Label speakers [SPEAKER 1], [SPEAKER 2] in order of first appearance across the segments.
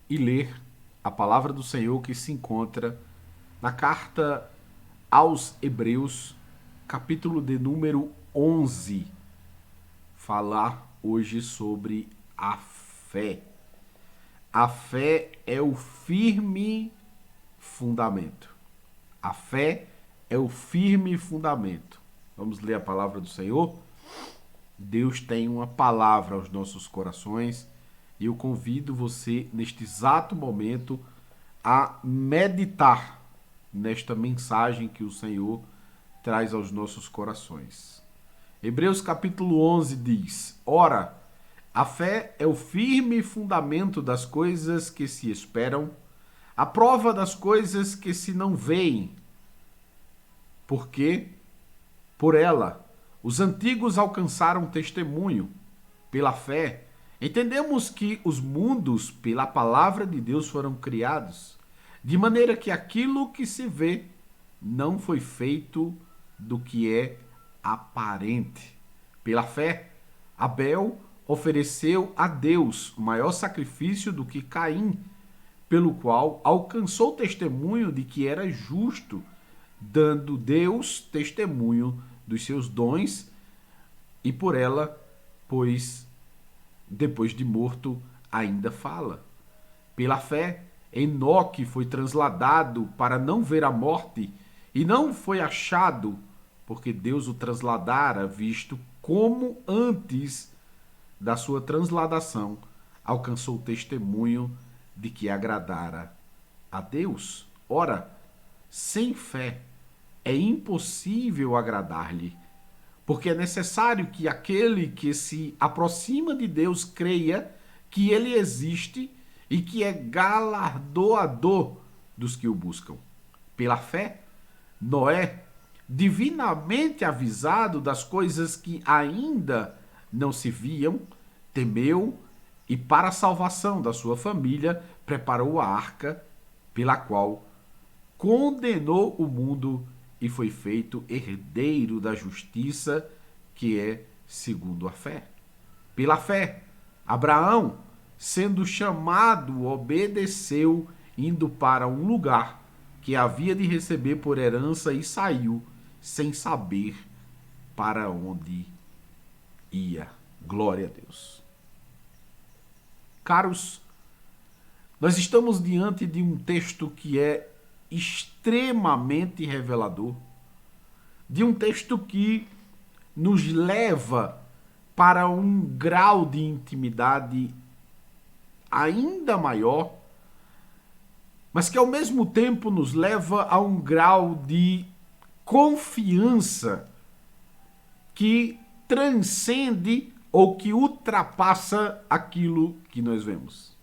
[SPEAKER 1] e ler a palavra do Senhor que se encontra na carta aos Hebreus, capítulo de número 11. Falar hoje sobre a fé. A fé é o firme fundamento. A fé é o firme fundamento. Vamos ler a palavra do Senhor? Deus tem uma palavra aos nossos corações e eu convido você, neste exato momento, a meditar nesta mensagem que o Senhor traz aos nossos corações. Hebreus capítulo 11 diz: Ora, a fé é o firme fundamento das coisas que se esperam, a prova das coisas que se não veem, porque, por ela, os antigos alcançaram testemunho. Pela fé, entendemos que os mundos, pela palavra de Deus, foram criados, de maneira que aquilo que se vê não foi feito do que é aparente. Pela fé, Abel ofereceu a Deus maior sacrifício do que Caim, pelo qual alcançou testemunho de que era justo, dando Deus testemunho dos seus dons, e por ela, pois depois de morto ainda fala. Pela fé, Enoque foi transladado para não ver a morte, e não foi achado, porque Deus o transladara, visto como antes da sua transladação alcançou testemunho de que agradara a Deus. Ora, sem fé é impossível agradar-lhe, porque é necessário que aquele que se aproxima de Deus creia que ele existe e que é galardoador dos que o buscam. Pela fé, Noé, divinamente avisado das coisas que ainda não se viam, temeu e, para a salvação da sua família, preparou a arca, pela qual condenou o mundo e foi feito herdeiro da justiça, que é segundo a fé. Pela fé, Abraão, sendo chamado, obedeceu, indo para um lugar que havia de receber por herança e saiu, sem saber para onde ia. Glória a Deus. Caros, nós estamos diante de um texto que é extremamente revelador, de um texto que nos leva para um grau de intimidade ainda maior, mas que ao mesmo tempo nos leva a um grau de confiança que transcende ou que ultrapassa aquilo que nós vemos.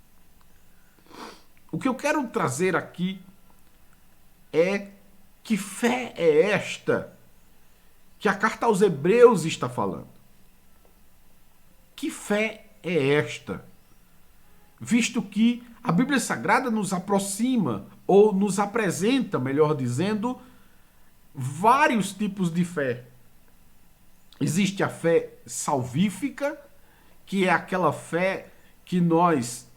[SPEAKER 1] O que eu quero trazer aqui é que fé é esta que a carta aos Hebreus está falando. Que fé é esta? Visto que a Bíblia Sagrada nos aproxima, ou nos apresenta, melhor dizendo, vários tipos de fé. Existe a fé salvífica, que é aquela fé que nós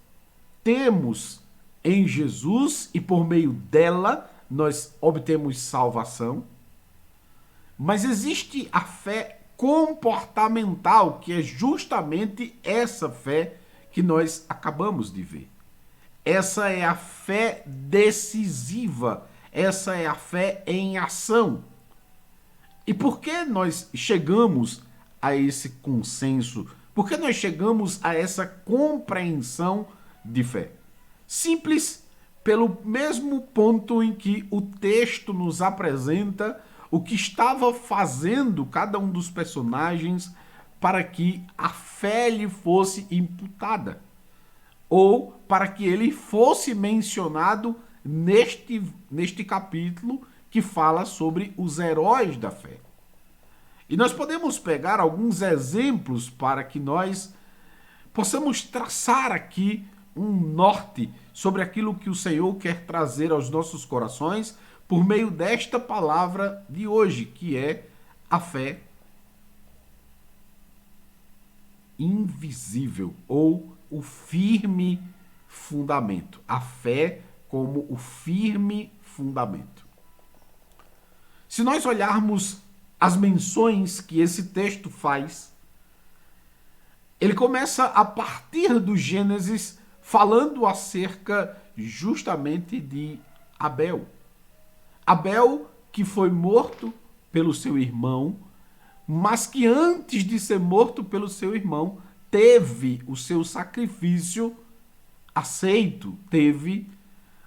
[SPEAKER 1] temos em Jesus e por meio dela nós obtemos salvação. Mas existe a fé comportamental, que é justamente essa fé que nós acabamos de ver. Essa é a fé decisiva, essa é a fé em ação. E por que nós chegamos a esse consenso? Por que nós chegamos a essa compreensão de fé? Simples, pelo mesmo ponto em que o texto nos apresenta o que estava fazendo cada um dos personagens para que a fé lhe fosse imputada, ou para que ele fosse mencionado neste capítulo que fala sobre os heróis da fé. E nós podemos pegar alguns exemplos para que nós possamos traçar aqui um norte sobre aquilo que o Senhor quer trazer aos nossos corações por meio desta palavra de hoje, que é a fé invisível ou o firme fundamento. A fé como o firme fundamento. Se nós olharmos as menções que esse texto faz, ele começa a partir do Gênesis falando acerca justamente de Abel. Abel, que foi morto pelo seu irmão, mas que antes de ser morto pelo seu irmão, teve o seu sacrifício aceito, teve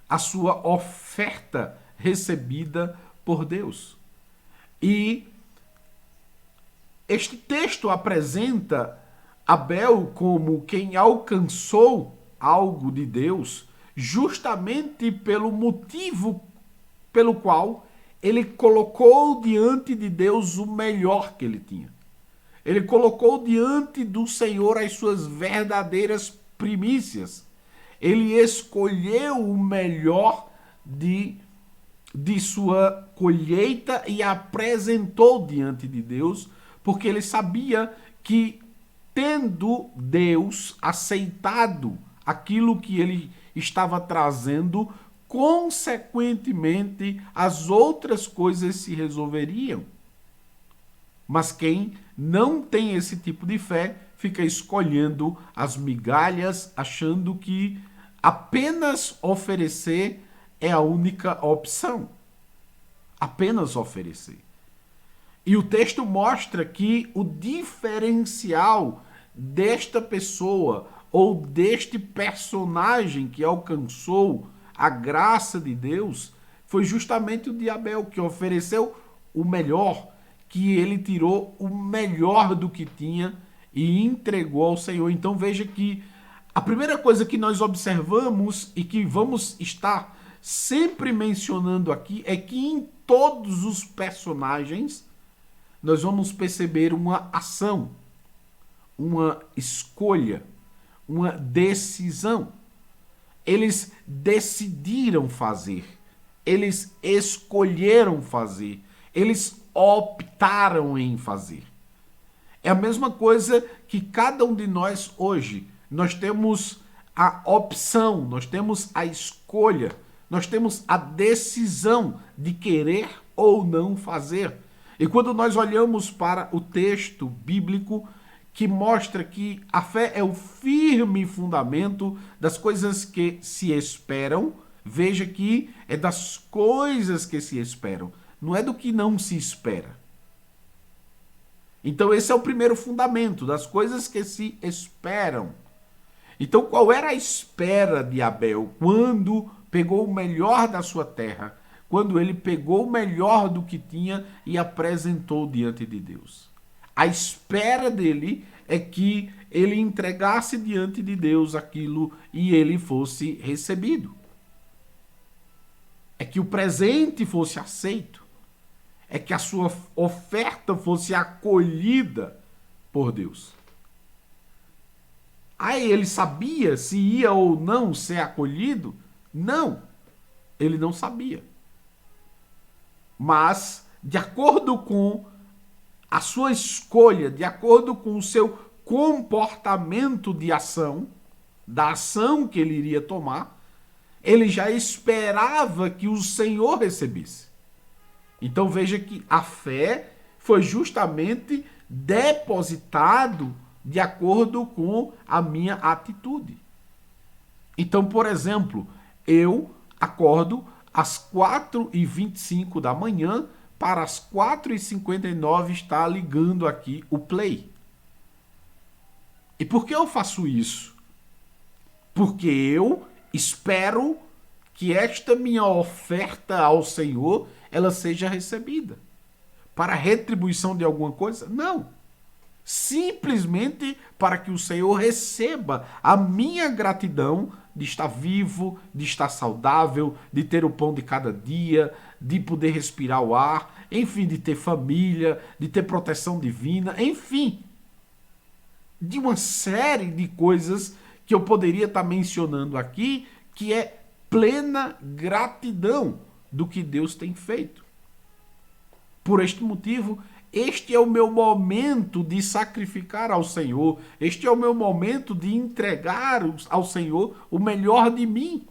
[SPEAKER 1] a sua oferta recebida por Deus. E este texto apresenta Abel como quem alcançou algo de Deus justamente pelo motivo pelo qual ele colocou diante de Deus o melhor que ele tinha. Ele colocou diante do Senhor as suas verdadeiras primícias. Ele escolheu o melhor de sua colheita e apresentou diante de Deus, porque ele sabia que, tendo Deus aceitado aquilo que ele estava trazendo, consequentemente as outras coisas se resolveriam. Mas quem não tem esse tipo de fé fica escolhendo as migalhas, achando que apenas oferecer é a única opção. Apenas oferecer. E o texto mostra que o diferencial desta pessoa ou deste personagem que alcançou a graça de Deus foi justamente o de Abel, que ofereceu o melhor, que ele tirou o melhor do que tinha e entregou ao Senhor. Então veja que a primeira coisa que nós observamos e que vamos estar sempre mencionando aqui é que em todos os personagens nós vamos perceber uma ação, uma escolha, uma decisão. Eles decidiram fazer, eles escolheram fazer, eles optaram em fazer. É a mesma coisa que cada um de nós hoje. Nós temos a opção, nós temos a escolha, nós temos a decisão de querer ou não fazer. E quando nós olhamos para o texto bíblico que mostra que a fé é o firme fundamento das coisas que se esperam, veja que é das coisas que se esperam, não é do que não se espera. Então esse é o primeiro fundamento, das coisas que se esperam. Então qual era a espera de Abel quando pegou o melhor da sua terra, quando ele pegou o melhor do que tinha e apresentou diante de Deus? A espera dele é que ele entregasse diante de Deus aquilo e ele fosse recebido. É que o presente fosse aceito. É que a sua oferta fosse acolhida por Deus. Aí ele sabia se ia ou não ser acolhido? Não, ele não sabia. Mas, de acordo com a sua escolha, de acordo com o seu comportamento de ação, da ação que ele iria tomar, ele já esperava que o Senhor recebesse. Então veja que a fé foi justamente depositado de acordo com a minha atitude. Então, por exemplo, eu acordo às 4h25 da manhã para as 4h59 estar ligando aqui o play. E por que eu faço isso? Porque eu espero que esta minha oferta ao Senhor ela seja recebida. Para retribuição de alguma coisa? Não. Simplesmente para que o Senhor receba a minha gratidão de estar vivo, de estar saudável, de ter o pão de cada dia, de poder respirar o ar, enfim, de ter família, de ter proteção divina, enfim, de uma série de coisas que eu poderia estar mencionando aqui, que é plena gratidão do que Deus tem feito. Por este motivo, este é o meu momento de sacrificar ao Senhor, este é o meu momento de entregar ao Senhor o melhor de mim.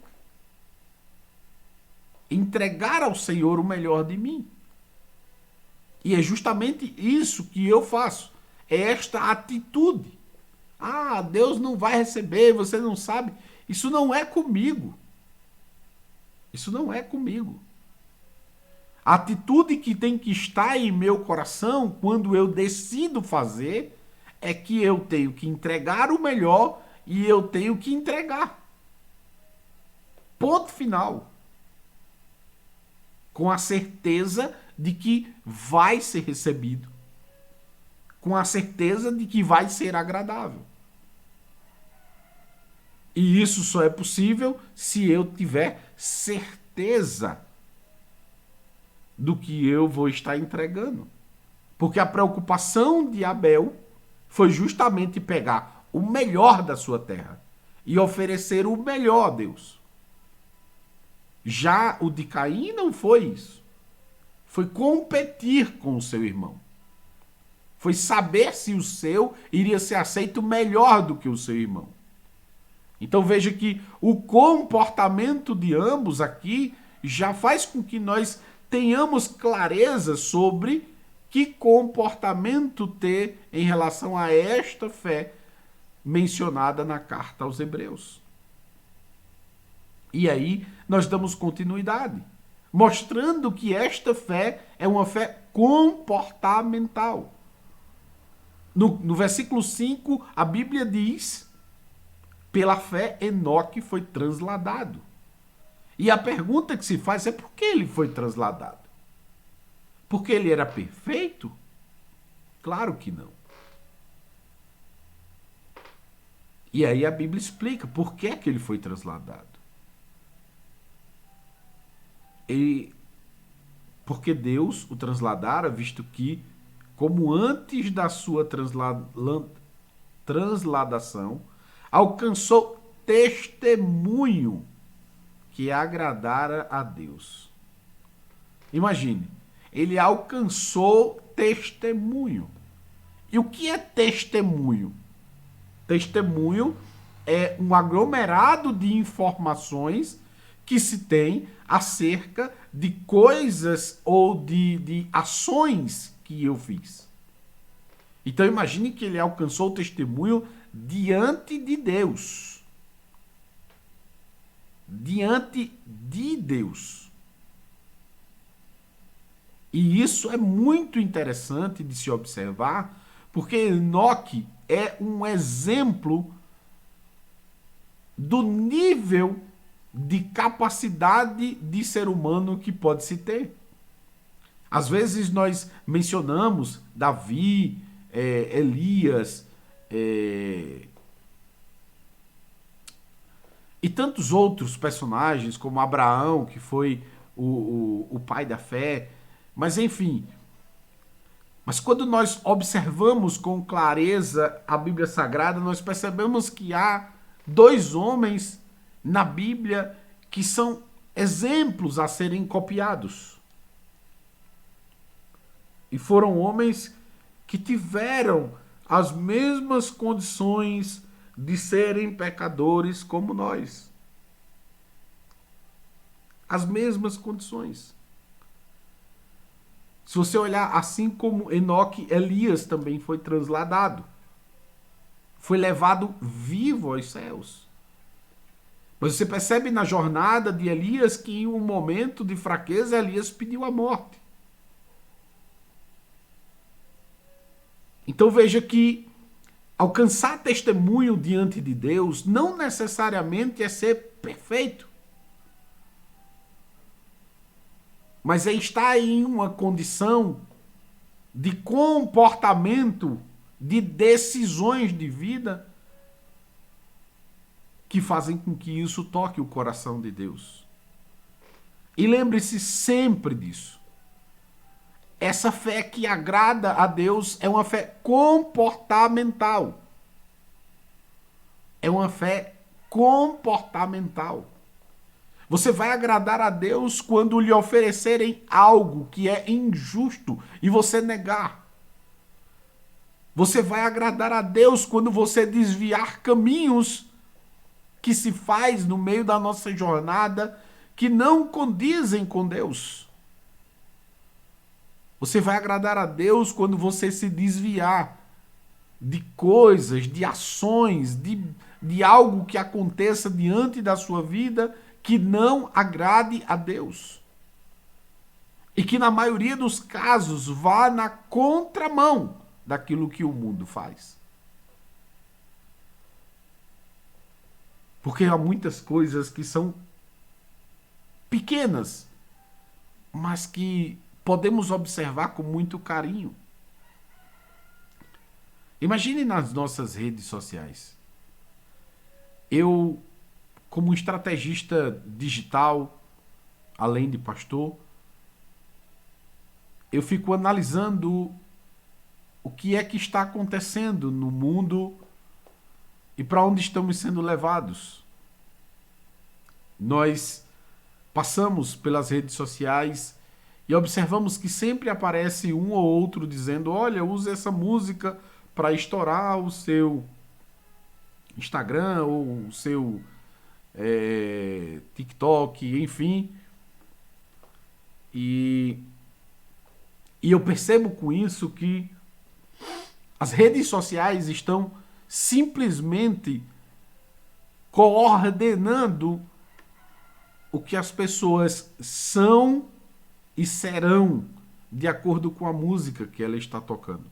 [SPEAKER 1] Entregar ao Senhor o melhor de mim. E é justamente isso que eu faço. É esta atitude. Ah, Deus não vai receber, você não sabe. Isso não é comigo. Isso não é comigo. A atitude que tem que estar em meu coração quando eu decido fazer é que eu tenho que entregar o melhor e eu tenho que entregar. Ponto final. Com a certeza de que vai ser recebido. Com a certeza de que vai ser agradável. E isso só é possível se eu tiver certeza do que eu vou estar entregando. Porque a preocupação de Abel foi justamente pegar o melhor da sua terra e oferecer o melhor a Deus. Já o de Caim não foi isso. Foi competir com o seu irmão. Foi saber se o seu iria ser aceito melhor do que o seu irmão. Então veja que o comportamento de ambos aqui já faz com que nós tenhamos clareza sobre que comportamento ter em relação a esta fé mencionada na carta aos Hebreus. E aí nós damos continuidade, mostrando que esta fé é uma fé comportamental. No versículo 5, a Bíblia diz: pela fé Enoque foi transladado. E a pergunta que se faz é por que ele foi transladado? Porque ele era perfeito? Claro que não. E aí a Bíblia explica por que é que ele foi transladado. Porque Deus o transladara, visto que, como antes da sua transladação, alcançou testemunho que agradara a Deus. Imagine, ele alcançou testemunho. E o que é testemunho? Testemunho é um aglomerado de informações que se tem acerca de coisas ou de ações que eu fiz. Então imagine que ele alcançou o testemunho diante de Deus. Diante de Deus. E isso é muito interessante de se observar, porque Enoque é um exemplo do nível de capacidade de ser humano que pode se ter. Às vezes nós mencionamos Davi, Elias, e tantos outros personagens, como Abraão, que foi o pai da fé. Mas enfim, mas quando nós observamos com clareza a Bíblia Sagrada, nós percebemos que há dois homens na Bíblia que são exemplos a serem copiados. E foram homens que tiveram as mesmas condições de serem pecadores como nós. As mesmas condições. Se você olhar, assim como Enoque, Elias também foi transladado. Foi levado vivo aos céus. Mas você percebe na jornada de Elias que em um momento de fraqueza, Elias pediu a morte. Então veja que alcançar testemunho diante de Deus não necessariamente é ser perfeito. Mas é estar em uma condição de comportamento, de decisões de vida que fazem com que isso toque o coração de Deus. E lembre-se sempre disso. Essa fé que agrada a Deus é uma fé comportamental. É uma fé comportamental. Você vai agradar a Deus quando lhe oferecerem algo que é injusto e você negar. Você vai agradar a Deus quando você desviar caminhos que se faz no meio da nossa jornada que não condizem com Deus. Você vai agradar a Deus quando você se desviar de coisas, de ações, de algo que aconteça diante da sua vida que não agrade a Deus. E que na maioria dos casos vá na contramão daquilo que o mundo faz. Porque há muitas coisas que são pequenas, mas que podemos observar com muito carinho. Imagine nas nossas redes sociais. Eu, como estrategista digital, além de pastor, eu fico analisando o que é que está acontecendo no mundo e para onde estamos sendo levados. Nós passamos pelas redes sociais e observamos que sempre aparece um ou outro dizendo: olha, use essa música para estourar o seu Instagram ou o seu TikTok, enfim. E eu percebo com isso que as redes sociais estão simplesmente coordenando o que as pessoas são e serão de acordo com a música que ela está tocando.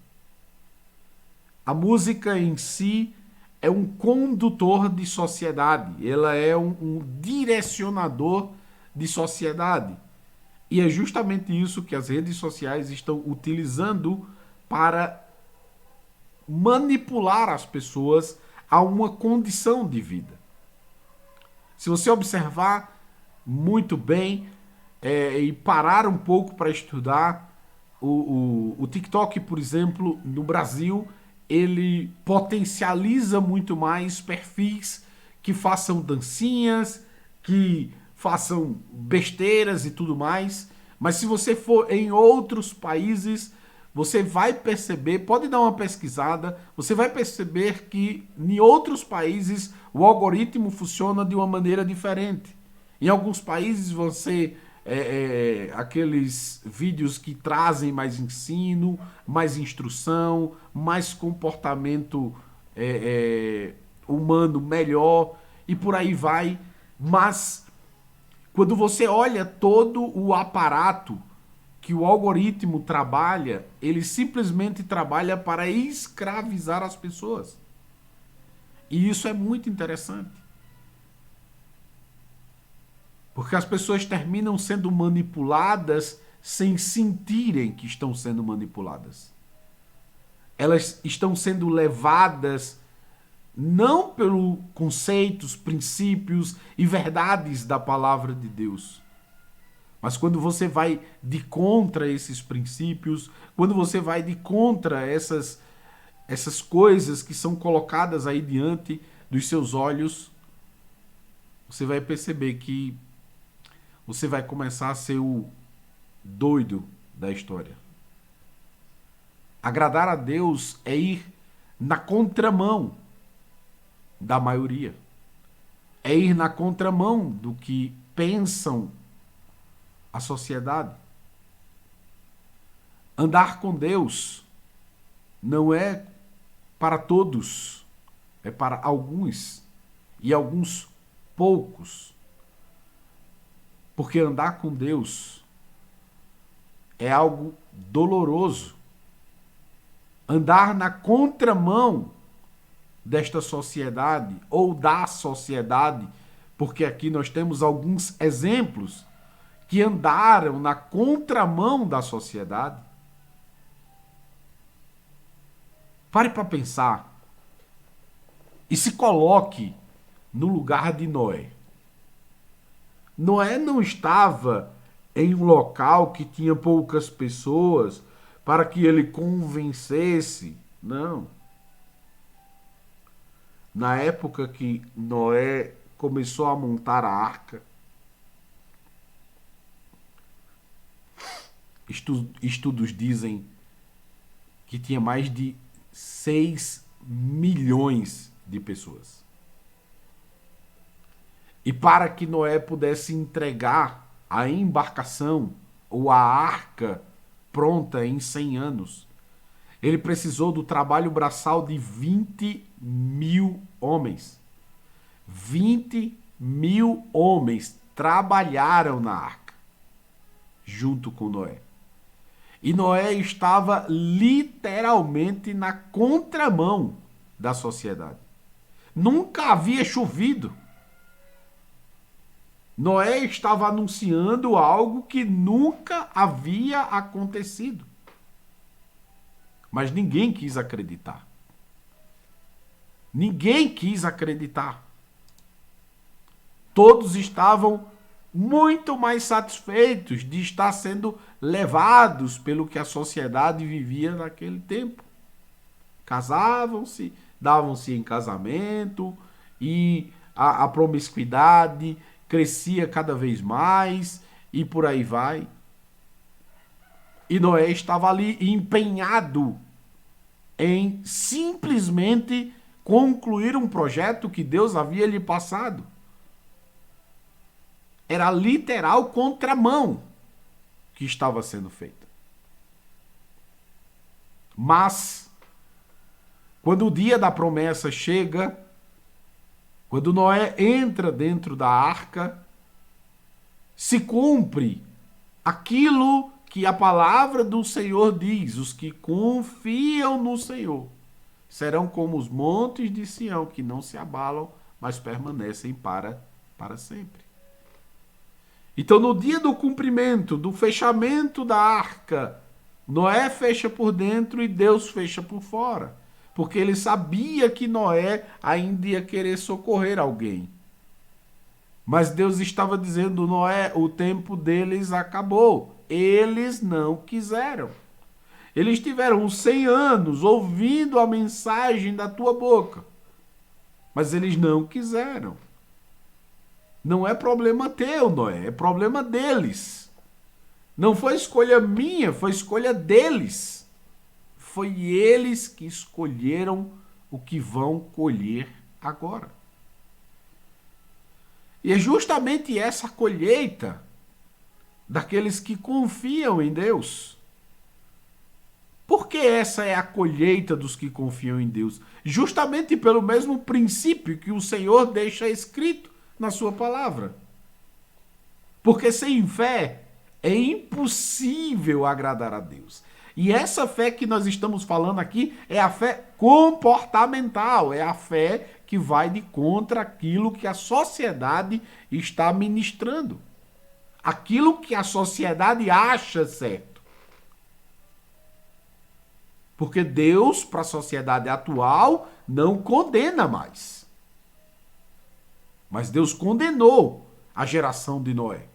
[SPEAKER 1] A música em si é um condutor de sociedade, ela é um direcionador de sociedade. E é justamente isso que as redes sociais estão utilizando para manipular as pessoas a uma condição de vida. Se você observar muito bem e parar um pouco para estudar, o TikTok, por exemplo, no Brasil, ele potencializa muito mais perfis que façam dancinhas, que façam besteiras e tudo mais. Mas se você for em outros países, você vai perceber, pode dar uma pesquisada, você vai perceber que em outros países o algoritmo funciona de uma maneira diferente. Em alguns países você aqueles vídeos que trazem mais ensino, mais instrução, mais comportamento humano melhor e por aí vai. Mas quando você olha todo o aparato que o algoritmo trabalha, ele simplesmente trabalha para escravizar as pessoas. E isso é muito interessante. Porque as pessoas terminam sendo manipuladas sem sentirem que estão sendo manipuladas. Elas estão sendo levadas não pelos conceitos, princípios e verdades da palavra de Deus. Mas quando você vai de contra esses princípios, quando você vai de contra essas coisas que são colocadas aí diante dos seus olhos, você vai perceber que você vai começar a ser o doido da história. Agradar a Deus é ir na contramão da maioria. É ir na contramão do que pensam a sociedade. Andar com Deus não é para todos, é para alguns e alguns poucos. Porque andar com Deus é algo doloroso. Andar na contramão desta sociedade ou da sociedade, porque aqui nós temos alguns exemplos que andaram na contramão da sociedade. Pare para pensar e se coloque no lugar de Noé. Noé não estava em um local que tinha poucas pessoas para que ele convencesse. Não. Na época que Noé começou a montar a arca, estudos dizem que tinha mais de 6 milhões de pessoas. E para que Noé pudesse entregar a embarcação ou a arca pronta em 100 anos, ele precisou do trabalho braçal de 20 mil homens. 20 mil homens trabalharam na arca, junto com Noé. E Noé estava literalmente na contramão da sociedade. Nunca havia chovido. Noé estava anunciando algo que nunca havia acontecido. Mas ninguém quis acreditar. Ninguém quis acreditar. Todos estavam muito mais satisfeitos de estar sendo levados pelo que a sociedade vivia naquele tempo. Casavam-se, davam-se em casamento e a promiscuidade crescia cada vez mais e por aí vai. E Noé estava ali empenhado em simplesmente concluir um projeto que Deus havia lhe passado. Era literal contramão que estava sendo feita. Mas, quando o dia da promessa chega, quando Noé entra dentro da arca, se cumpre aquilo que a palavra do Senhor diz: os que confiam no Senhor serão como os montes de Sião, que não se abalam, mas permanecem para sempre. Então, no dia do cumprimento, do fechamento da arca, Noé fecha por dentro e Deus fecha por fora. Porque ele sabia que Noé ainda ia querer socorrer alguém. Mas Deus estava dizendo: Noé, o tempo deles acabou. Eles não quiseram. Eles tiveram 100 anos ouvindo a mensagem da tua boca. Mas eles não quiseram. Não é problema teu, Noé, é problema deles. Não foi escolha minha, foi escolha deles. Foi eles que escolheram o que vão colher agora. E é justamente essa colheita daqueles que confiam em Deus. Por que essa é a colheita dos que confiam em Deus? Justamente pelo mesmo princípio que o Senhor deixa escrito na sua palavra. Porque sem fé é impossível agradar a Deus. E essa fé que nós estamos falando aqui é a fé comportamental, é a fé que vai de contra aquilo que a sociedade está ministrando. Aquilo que a sociedade acha certo. Porque Deus, para a sociedade atual, não condena mais. Mas Deus condenou a geração de Noé.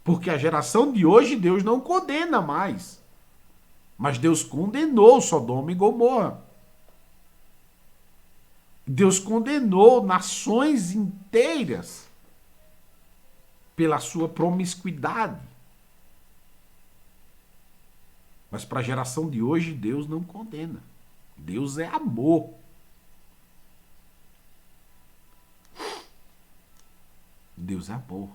[SPEAKER 1] Porque a geração de hoje Deus não condena mais. Mas Deus condenou Sodoma e Gomorra. Deus condenou nações inteiras pela sua promiscuidade. Mas para a geração de hoje Deus não condena. Deus é amor. Deus é amor.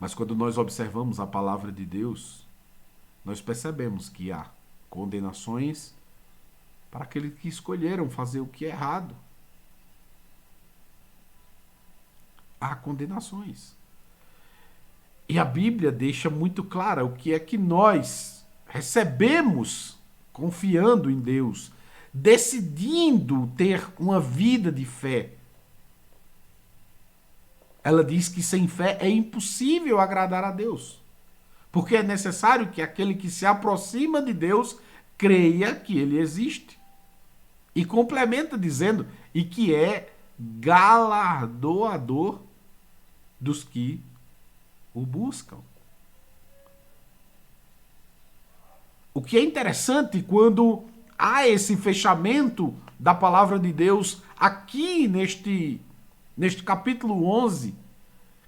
[SPEAKER 1] Mas quando nós observamos a palavra de Deus, nós percebemos que há condenações para aqueles que escolheram fazer o que é errado. Há condenações. E a Bíblia deixa muito clara o que é que nós recebemos confiando em Deus, decidindo ter uma vida de fé. Ela diz que sem fé é impossível agradar a Deus. Porque é necessário que aquele que se aproxima de Deus creia que ele existe. E complementa dizendo, e que é galardoador dos que o buscam. O que é interessante quando há esse fechamento da palavra de Deus aqui neste capítulo 11,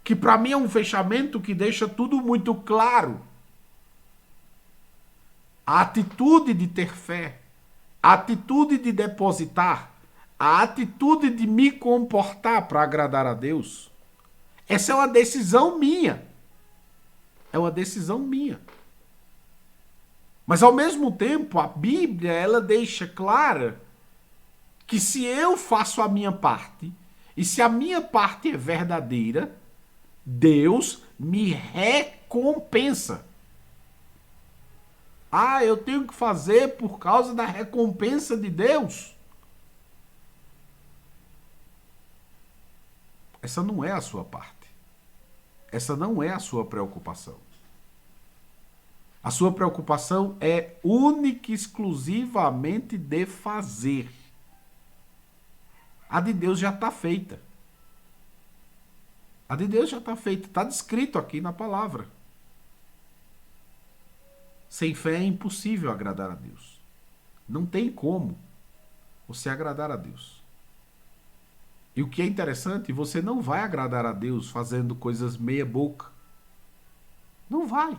[SPEAKER 1] que para mim é um fechamento que deixa tudo muito claro. a atitude de ter fé, a atitude de depositar, a atitude de me comportar para agradar a Deus, essa é uma decisão minha. É uma decisão minha. Mas ao mesmo tempo, a Bíblia, ela deixa clara que se eu faço a minha parte, e se a minha parte é verdadeira, Deus me recompensa. Ah, eu tenho que fazer por causa da recompensa de Deus. Essa não é a sua parte. Essa não é a sua preocupação. A sua preocupação é única e exclusivamente de fazer. A de Deus já está feita. A de Deus já está feita. Está descrito aqui na palavra. Sem fé é impossível agradar a Deus. Não tem como você agradar a Deus. E o que é interessante, você não vai agradar a Deus fazendo coisas meia boca. Não vai.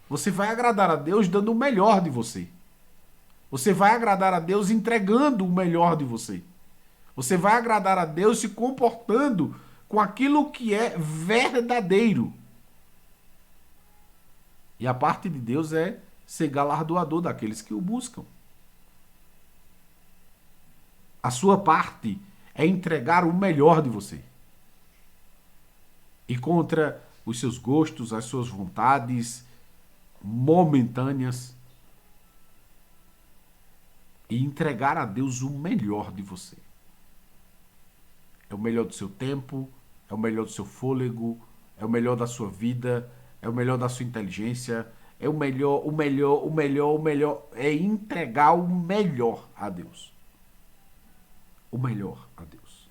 [SPEAKER 1] Você vai agradar a Deus dando o melhor de você. Você vai agradar a Deus entregando o melhor de você. Você vai agradar a Deus se comportando com aquilo que é verdadeiro. E a parte de Deus é ser galardoador daqueles que o buscam. A sua parte é entregar o melhor de você. E contra os seus gostos, as suas vontades momentâneas. E entregar a Deus o melhor de você. É o melhor do seu tempo, é o melhor do seu fôlego, é o melhor da sua vida, é o melhor da sua inteligência, é o melhor. É entregar o melhor a Deus. O melhor a Deus.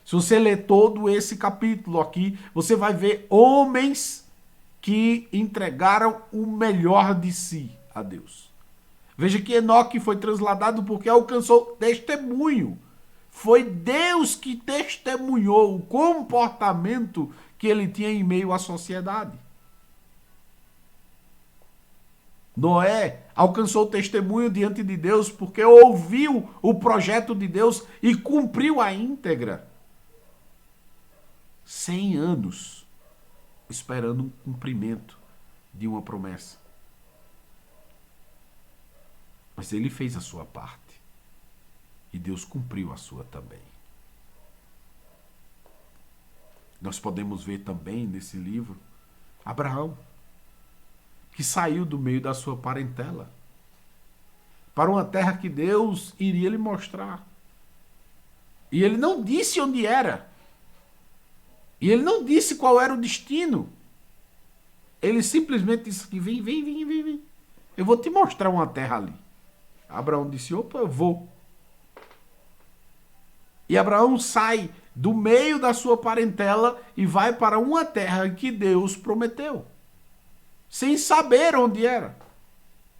[SPEAKER 1] Se você ler todo esse capítulo aqui, você vai ver homens que entregaram o melhor de si a Deus. Veja que Enoque foi transladado porque alcançou testemunho. Foi Deus que testemunhou o comportamento que ele tinha em meio à sociedade. Noé alcançou testemunho diante de Deus porque ouviu o projeto de Deus e cumpriu a íntegra. 100 anos esperando um cumprimento de uma promessa. Mas ele fez a sua parte. E Deus cumpriu a sua também. Nós podemos ver também nesse livro Abraão, que saiu do meio da sua parentela para uma terra que Deus iria lhe mostrar. E ele não disse onde era. E ele não disse qual era o destino. Ele simplesmente disse que vem. Eu vou te mostrar uma terra ali. Abraão disse, opa, eu vou. E Abraão sai do meio da sua parentela e vai para uma terra que Deus prometeu. Sem saber onde era.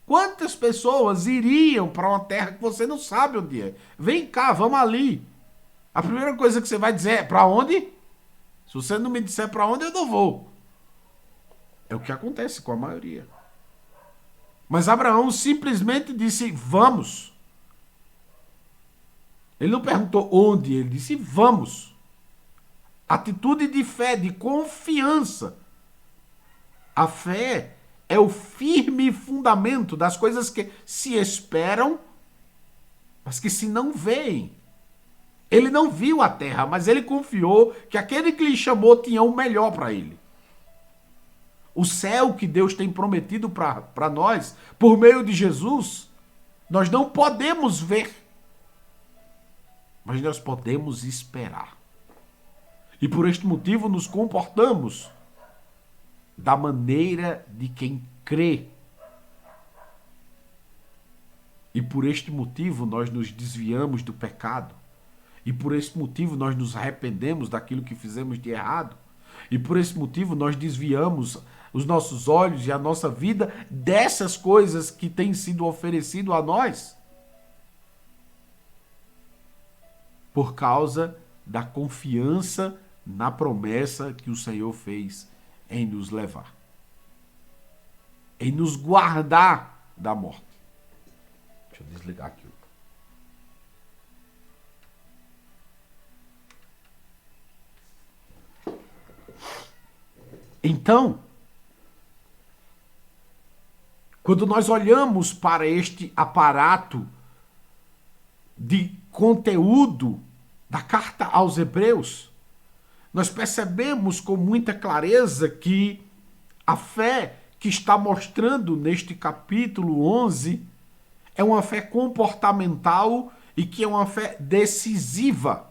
[SPEAKER 1] Quantas pessoas iriam para uma terra que você não sabe onde é? Vem cá, vamos ali. A primeira coisa que você vai dizer é, para onde? Se você não me disser para onde, eu não vou. É o que acontece com a maioria. Mas Abraão simplesmente disse, vamos. Ele não perguntou onde, ele disse, vamos. Atitude de fé, de confiança. A fé é o firme fundamento das coisas que se esperam, mas que se não veem. Ele não viu a terra, mas ele confiou que aquele que lhe chamou tinha o melhor para ele. O céu que Deus tem prometido para nós, por meio de Jesus, nós não podemos ver. Mas nós podemos esperar. E por este motivo nos comportamos da maneira de quem crê. E por este motivo nós nos desviamos do pecado. E por esse motivo nós nos arrependemos daquilo que fizemos de errado. E por esse motivo nós desviamos os nossos olhos e a nossa vida dessas coisas que têm sido oferecido a nós. Por causa da confiança na promessa que o Senhor fez em nos levar. Em nos guardar da morte. Deixa eu desligar aqui. Então, quando nós olhamos para este aparato de conteúdo da carta aos Hebreus, nós percebemos com muita clareza que a fé que está mostrando neste capítulo 11 é uma fé comportamental e que é uma fé decisiva.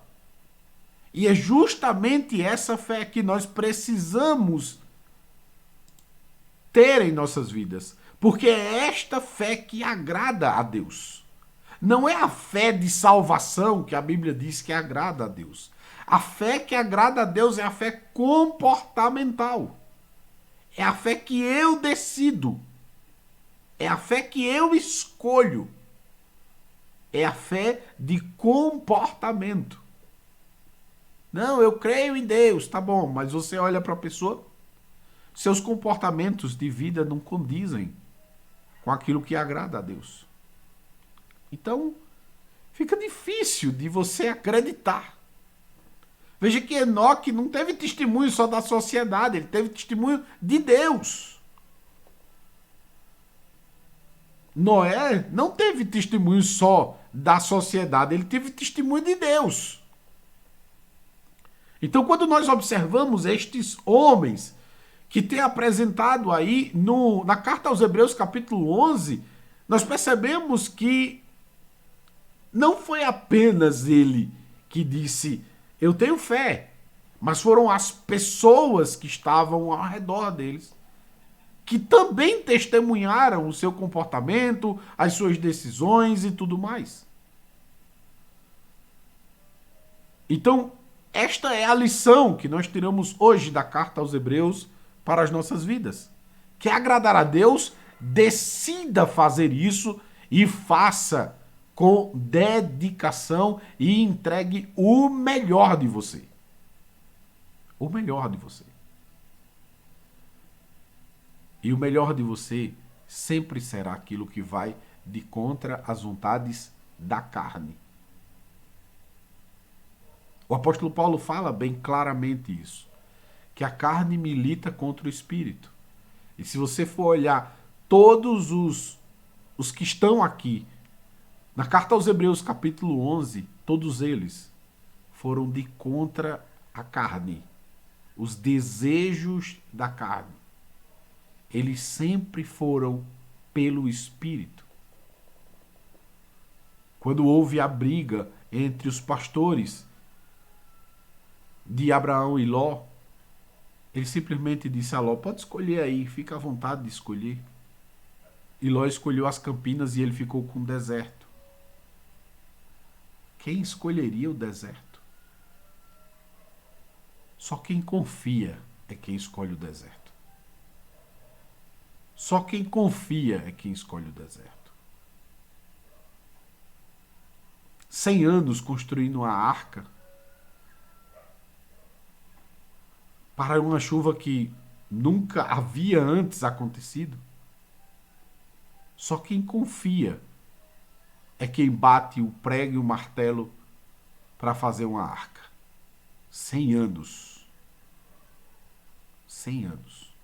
[SPEAKER 1] E é justamente essa fé que nós precisamos ter em nossas vidas, porque é esta fé que agrada a Deus. Não é a fé de salvação que a Bíblia diz que agrada a Deus. A fé que agrada a Deus é a fé comportamental. É a fé que eu decido. É a fé que eu escolho. É a fé de comportamento. Não, eu creio em Deus, tá bom, mas você olha para a pessoa, seus comportamentos de vida não condizem com aquilo que agrada a Deus. Então, fica difícil de você acreditar. Veja que Enoque não teve testemunho só da sociedade, ele teve testemunho de Deus. Noé não teve testemunho só da sociedade, ele teve testemunho de Deus. Então, quando nós observamos estes homens que tem apresentado aí na carta aos Hebreus, capítulo 11, nós percebemos que não foi apenas ele que disse, eu tenho fé, mas foram as pessoas que estavam ao redor deles, que também testemunharam o seu comportamento, as suas decisões e tudo mais. Então, esta é a lição que nós tiramos hoje da carta aos Hebreus para as nossas vidas. Quer agradar a Deus? Decida fazer isso e faça com dedicação e entregue o melhor de você. O melhor de você. E o melhor de você sempre será aquilo que vai de contra as vontades da carne. O apóstolo Paulo fala bem claramente isso, que a carne milita contra o espírito. E se você for olhar todos os que estão aqui, na carta aos Hebreus capítulo 11, todos eles foram de contra a carne, os desejos da carne. Eles sempre foram pelo espírito. Quando houve a briga entre os pastores de Abraão e Ló, ele simplesmente disse a Ló, pode escolher aí, fica à vontade de escolher. E Ló escolheu as campinas e ele ficou com o deserto. Quem escolheria o deserto? Só quem confia é quem escolhe o deserto. Só quem confia é quem escolhe o deserto. 100 anos construindo uma arca para uma chuva que nunca havia antes acontecido. Só quem confia é quem bate o prego e o martelo para fazer uma arca. 100 anos. 100 anos.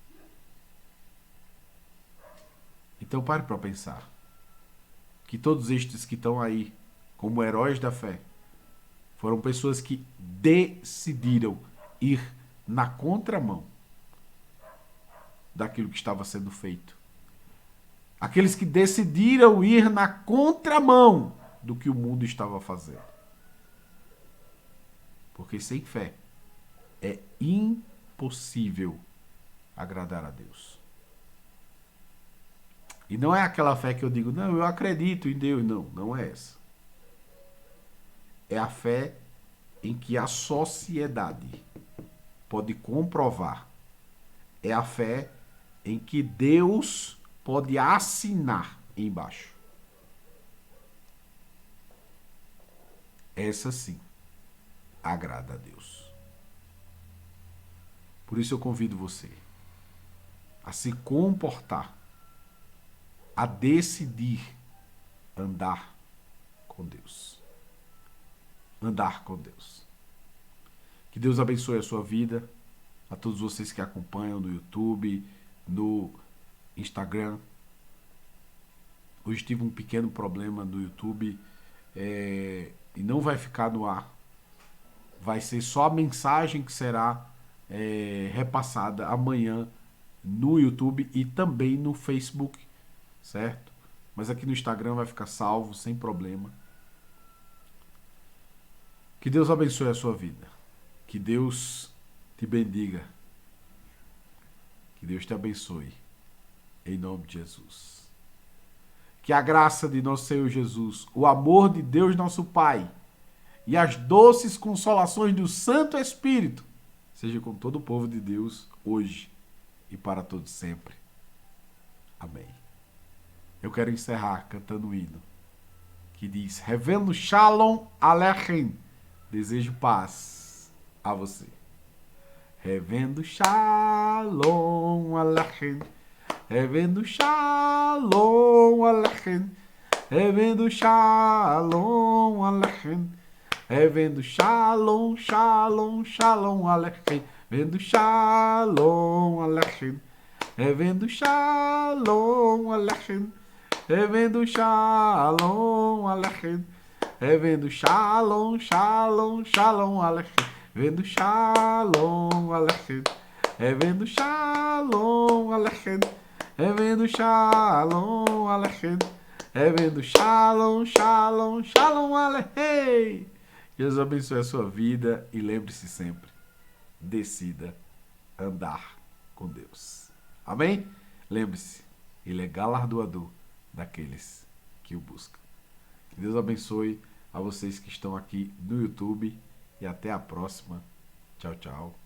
[SPEAKER 1] Então pare para pensar que todos estes que estão aí como heróis da fé foram pessoas que decidiram ir na contramão daquilo que estava sendo feito. Aqueles que decidiram ir na contramão do que o mundo estava fazendo. Porque sem fé é impossível agradar a Deus. E não é aquela fé que eu digo, não, eu acredito em Deus. Não, não é essa. É a fé em que a sociedade pode comprovar. É a fé em que Deus pode assinar embaixo. Essa sim agrada a Deus. Por isso eu convido você a se comportar a decidir andar com Deus. Andar com Deus. Que Deus abençoe a sua vida, a todos vocês que acompanham no YouTube, no Instagram. Hoje tive um pequeno problema no YouTube e não vai ficar no ar. Vai ser só a mensagem que será repassada amanhã no YouTube e também no Facebook, certo? Mas aqui no Instagram vai ficar salvo, sem problema. Que Deus abençoe a sua vida. Que Deus te bendiga. Que Deus te abençoe. Em nome de Jesus. Que a graça de nosso Senhor Jesus, o amor de Deus nosso Pai e as doces consolações do Santo Espírito seja com todo o povo de Deus hoje e para todos sempre. Amém. Eu quero encerrar cantando um hino que diz: Revelo Shalom Aleichem. Desejo paz a você. Revendo Shalom Aleichem. Revendo Shalom Aleichem. Revendo Shalom Aleichem. Revendo Shalom, Shalom, Shalom Aleichem. Revendo Shalom Aleichem. Revendo Shalom Aleichem. Revendo Shalom Aleichem. Revendo Shalom, Shalom, Shalom Aleichem. Revendo Shalom Aleichem. Revendo Shalom Aleichem. Revendo Shalom Aleichem. Revendo Shalom, Shalom, Shalom Aleichem. Deus abençoe a sua vida e lembre-se sempre, decida andar com Deus. Amém? Lembre-se, Ele é galardoador daqueles que o buscam. Que Deus abençoe a vocês que estão aqui no YouTube e até a próxima. Tchau, tchau.